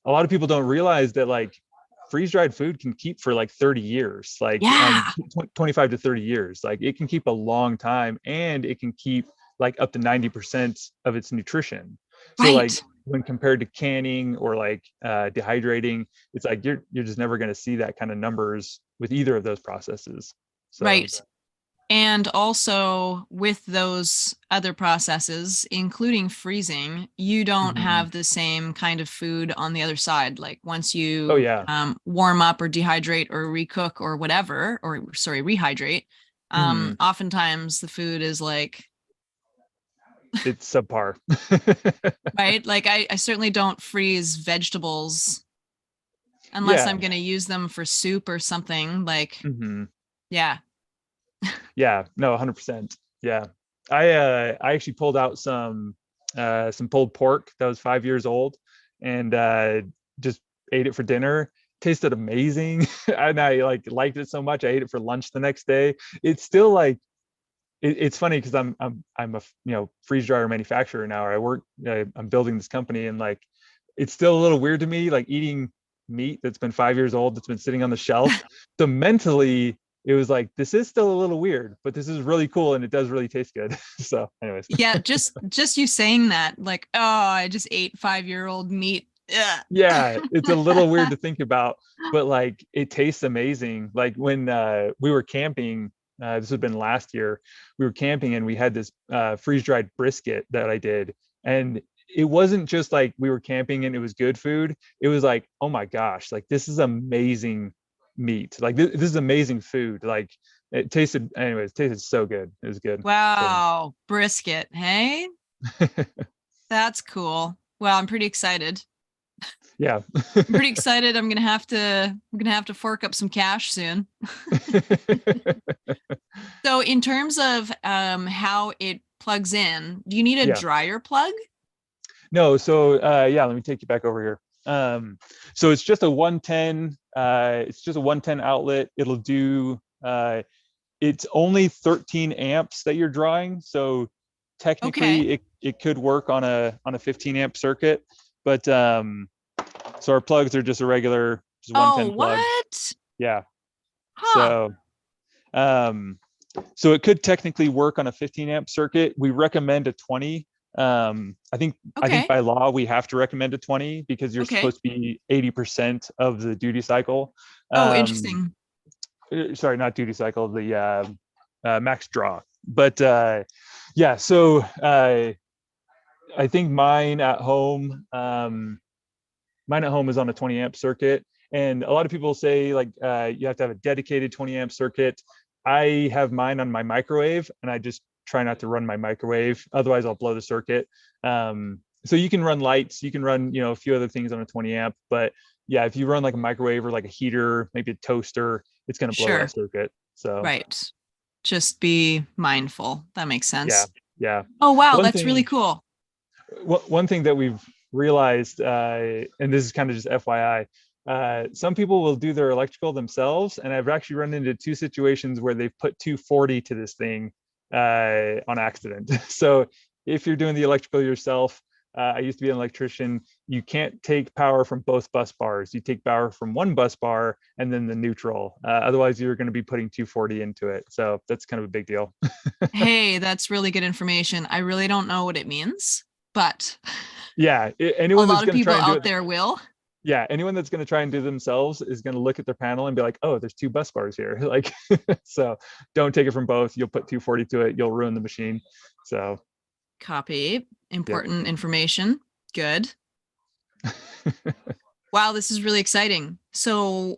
A lot of people don't realize that like freeze dried food can keep for like 30 years, like Yeah, 25 to 30 years. Like it can keep a long time, and it can keep like up to 90% of its nutrition. So like right, when compared to canning or like dehydrating, it's like you're just never going to see that kind of numbers with either of those processes. So right. And also with those other processes, including freezing, you don't mhm. have the same kind of food on the other side. Like once Oh you yeah. warm up or dehydrate or recook or whatever, or sorry, rehydrate, Mhm. oftentimes the food is like, It's subpar. right? Like I certainly don't freeze vegetables unless Yeah. I'm going to use them for soup or something. Like, Mhm. yeah. Yeah, no, 100%. Yeah. I actually pulled out some pulled pork that was 5 years old, and just ate it for dinner. Tasted amazing. And I like liked it so much. I ate it for lunch the next day. It's still like it's funny because I'm a freeze dryer manufacturer now. I'm building this company, and like it's still a little weird to me, like eating meat that's been 5 years old, that's been sitting on the shelf. So mentally, it was like, this is still a little weird, but this is really cool, and it does really taste good. So, anyways, Yeah, just you saying that, like, oh, I just ate 5-year-old meat. Ugh. yeah, it's a little weird to think about, but like it tastes amazing. Like when we were camping, this had been last year. We were camping, and we had this freeze dried brisket that I did, and it wasn't just like we were camping and it was good food. It was like, oh my gosh, like this is amazing meat. Like this is amazing food. Like it tasted, anyways, it tasted so good. It was good. So Wow, brisket. Hey, that's cool. Well, I'm pretty excited. yeah. I'm pretty excited. I'm gonna have to fork up some cash soon. So in terms of how it plugs in, do you need a Yeah. dryer plug? No, so yeah, let me take you back over here. So it's just a 110. It's just a 110 outlet. It'll do. It's only 13 amps that you're drawing, so Okay. technically it could work on a 15 amp circuit, but so our plugs are just a regular just Oh, 110 plug. what? Yeah. Huh. So um, so it could technically work on a 15 amp circuit. We recommend a 20. I think Okay. by law we have to recommend a 20 because you're Okay. supposed to be 80% of the duty cycle. Oh, Um, interesting. Sorry, not duty cycle, the max draw. But yeah, so I think mine at home is on a 20 amp circuit, and a lot of people say like you have to have a dedicated 20 amp circuit. I have mine on my microwave, and I just try not to run my microwave, otherwise I'll blow the circuit. So you can run lights, you can run a few other things on a 20 amp, but yeah, if you run like a microwave or like a heater, maybe a toaster, it's going to blow that Sure. circuit. So Right. Just be mindful. That makes yeah, sense. yeah. Oh, wow. One That's really thing cool. one thing that we've realized, and this is kind of just FYI, some people will do their electrical themselves, and I've actually run into two situations where they've put 240 to this thing on accident. So if you're doing the electrical yourself, I used to be an electrician. You can't take power from both bus bars. You take power from one bus bar and then the neutral. Otherwise, you're going to be putting 240 into it. So that's kind of a big deal. Hey, that's really good information. I really don't know what it means, but Yeah, a anyone that's lot of going to people try and do out it, there will. yeah, anyone that's going to try and do themselves is going to look at their panel and be like, oh, there's two bus bars here. Like, so don't take it from both. You'll put 240 to it, you'll ruin the machine. So Copy. yep. Important information. Good. Wow, this is really exciting. So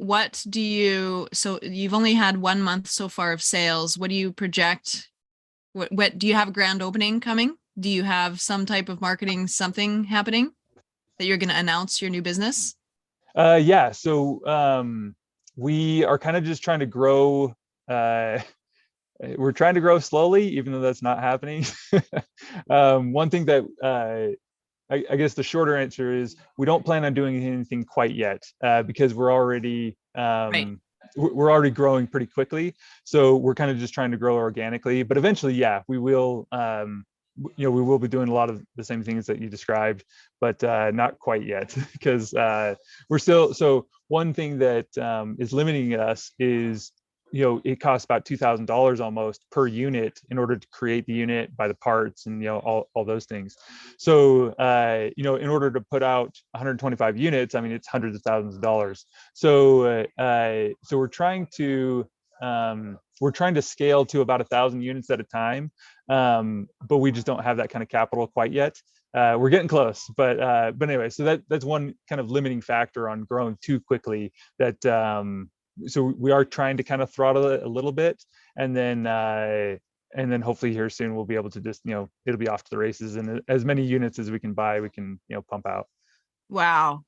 you've only had 1 month so far of sales. What do you project? What do you have a grand opening coming? Do you have some type of marketing something happening that you're going to announce your new business? Yeah, so we are kind of just trying to grow. Uh, we're trying to grow slowly, even though that's not happening. One thing that I guess the shorter answer is we don't plan on doing anything quite yet, because Right. we're already growing pretty quickly. So we're kind of just trying to grow organically. But eventually, yeah, we will. We will be doing a lot of the same things that you described, but not quite yet because we're still. So one thing that is limiting us is it costs about $2,000 almost per unit in order to create the unit, buy the parts, and all those things. So in order to put out 125 units, I mean it's hundreds of thousands of dollars. So we're trying to scale to about 1,000 units at a time, but we just don't have that kind of capital quite yet. We're getting close, but anyway, so that's one kind of limiting factor on growing too quickly. So we are trying to kind of throttle it a little bit, and then hopefully here soon we'll be able to just it'll be off to the races, and as many units as we can buy we can pump out. Wow.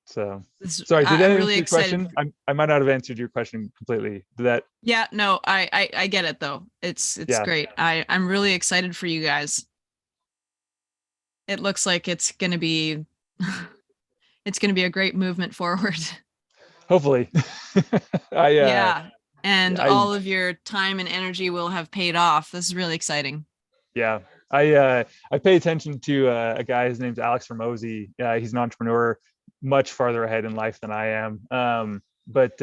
So sorry, did that I'm really answer your excited. question? I might not have answered your question completely. Did that? Yeah, no, I get it though. It's Yeah. great. I'm really excited for you guys. It looks like it's gonna be it's gonna be a great movement forward. Hopefully. I Yeah. And I all of your time and energy will have paid off. This is really exciting. Yeah, I pay attention to a guy. His name's Alex Ramosi. He's an entrepreneur, much farther ahead in life than I am. But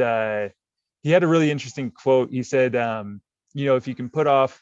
he had a really interesting quote. He said, if you can put off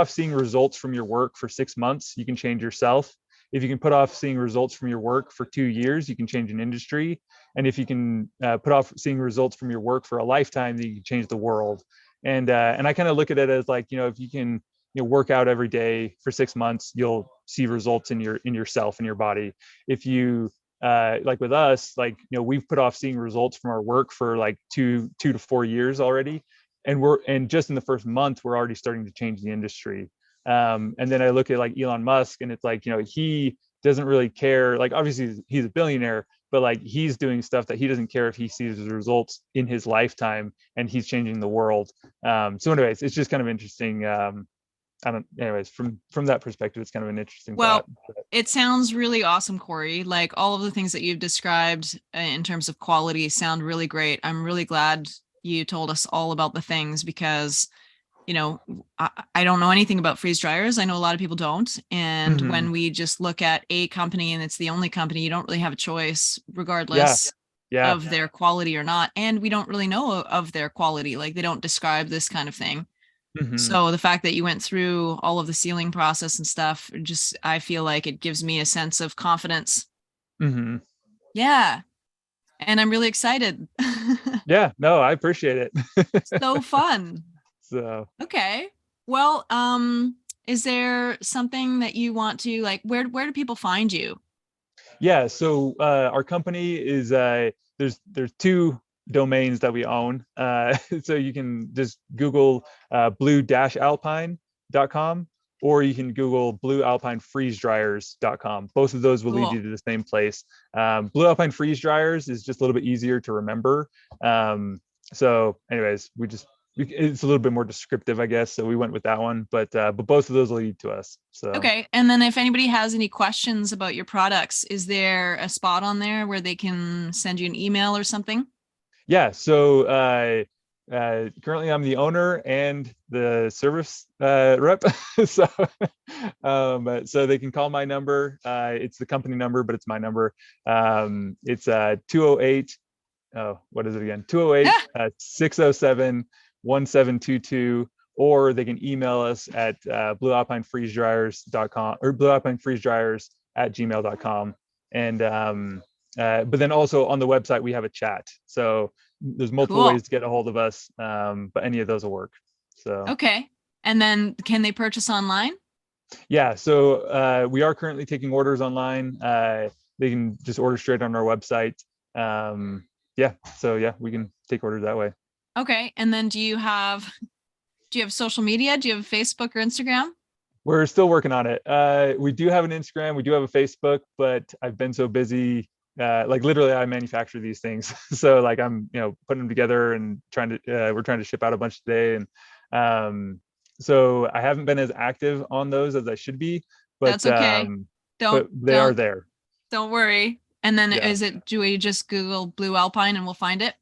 seeing results from your work for 6 months, you can change yourself. If you can put off seeing results from your work for 2 years, you can change an industry. And if you can put off seeing results from your work for a lifetime, then you can change the world. And I kind of look at it as like, if you can work out every day for 6 months, you'll see results in yourself and your body. If you like with us, like we've put off seeing results from our work for like 2 to 4 years already, and just in the first month we're already starting to change the industry. And then I look at like Elon Musk, and it's like he doesn't really care. Like obviously he's a billionaire, but like he's doing stuff that he doesn't care if he sees the results in his lifetime, and he's changing the world. So anyways, it's just kind of interesting. I don't, anyways, from that perspective, it's kind of an interesting thought. Well, it sounds really awesome, Corey. Like all of the things that you've described in terms of quality sound really great. I'm really glad you told us all about the things because, I don't know anything about freeze dryers. I know a lot of people don't. And Mhm. when we just look at a company and it's the only company, you don't really have a choice, Yeah. regardless Yeah. of their quality or not. And we don't really know of their quality. Like they don't describe this kind of thing. Mhm. So the fact that you went through all of the sealing process and stuff, just I feel like it gives me a sense of confidence. Mhm. Yeah. And I'm really excited. Yeah. No, I appreciate it. So fun. So Okay. Well, is there something that you want to like where do people find you? yeah, so our company is there's two domains that we own. So you can just Google blue-alpine.com, or you can Google Blue Alpine Freeze Dryers.com. Both of those will lead Cool. you to the same place. Blue Alpine Freeze Dryers is just a little bit easier to remember. So anyways, it's a little bit more descriptive, I guess. So we went with that one, but both of those will lead to us. So Okay. And then if anybody has any questions about your products, is there a spot on there where they can send you an email or something? yeah, so currently I'm the owner and the service rep. So so they can call my number. It's the company number, but it's my number. It's 208, oh, what is it again? 208 607 1722, or they can email us at bluealpinefreezedryers.com or bluealpinefreezedryers@gmail.com. And but then also on the website we have a chat. So there's multiple Cool. ways to get a hold of us, but any of those will work. So Okay. And then can they purchase online? yeah, so we are currently taking orders online. They can just order straight on our website. Yeah, so yeah, we can take orders that way. Okay. And then do you have social media? Do you have Facebook or Instagram? We're still working on it. We do have an Instagram, we do have a Facebook, but I've been so busy. Like literally, I manufacture these things, so like I'm, putting them together and we're trying to ship out a bunch today, and so I haven't been as active on those as I should be, but That's okay. um, Don't but they are don't there. don't worry. And then Yeah. do we just Google Blue Alpine and we'll find it?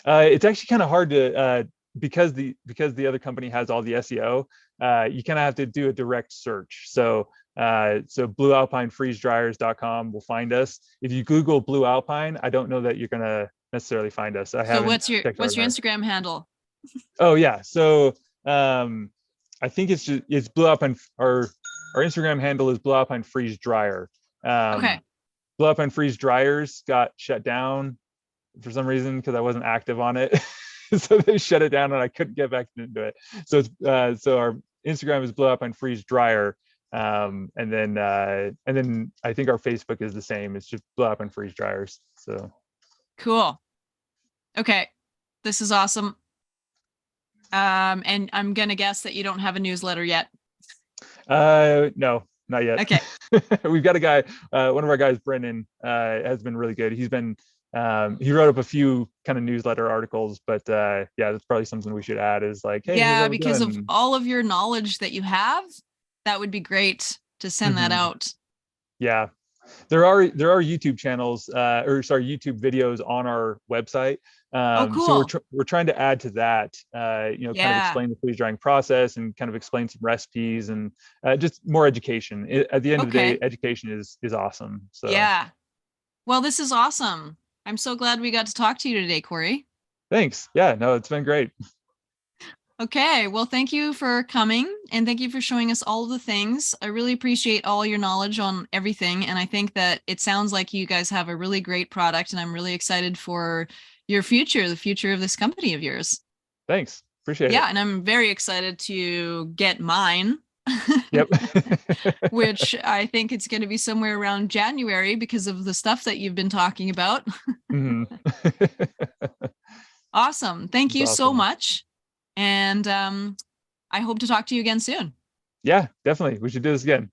It's actually kind of hard to because the other company has all the SEO. You kind of have to do a direct search. So bluealpinefreezedryers.com will find us. If you Google Blue Alpine, I don't know that you're gonna necessarily find us. I So haven't checked our what's your there. Instagram handle? Oh yeah. So I think it's Blue Alpine. Our Instagram handle is Blue Alpine Freeze Dryer. Okay. Um, Blue Alpine Freeze Dryers got shut down for some reason because I wasn't active on it. So they shut it down and I couldn't get back into it. So our Instagram is Blow Up and Freeze Dryer. And then I think our Facebook is the same. It's just Blow Up and Freeze Dryers. So Cool. Okay. This is awesome. And I'm gonna guess that you don't have a newsletter yet. no, not yet. Okay. We've got a guy, one of our guys, Brennan, has been really good. He wrote up a few kind of newsletter articles, but yeah, that's probably something we should add is like, hey, here's Yeah, what we're because of doing. all of your knowledge that you have, that would be great to send that Mhm. out. Yeah, there are YouTube channels, or sorry, YouTube videos on our website. Oh, So cool. we're trying to add to that, kind of Yeah. explain the freeze drying process and kind of explain some recipes and just more education. At the end of the day, Okay. education is awesome. So Yeah. Well, this is awesome. I'm so glad we got to talk to you today, Corey. thanks. Yeah, no, it's been great. Okay, well, thank you for coming and thank you for showing us all of the things. I really appreciate all your knowledge on everything. And I think that it sounds like you guys have a really great product, and I'm really excited for your future, the future of this company of yours. Thanks. Appreciate Yeah, it. and I'm very excited to get mine, Yep. which I think it's going to be somewhere around January because of the stuff that you've been talking about. Mhm. Awesome. Thank It's you so awesome. much. And I hope to talk to you again soon. Yeah, definitely. We should do this again.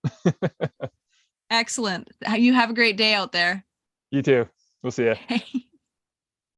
Excellent. You have a great day out there. You too. We'll see you.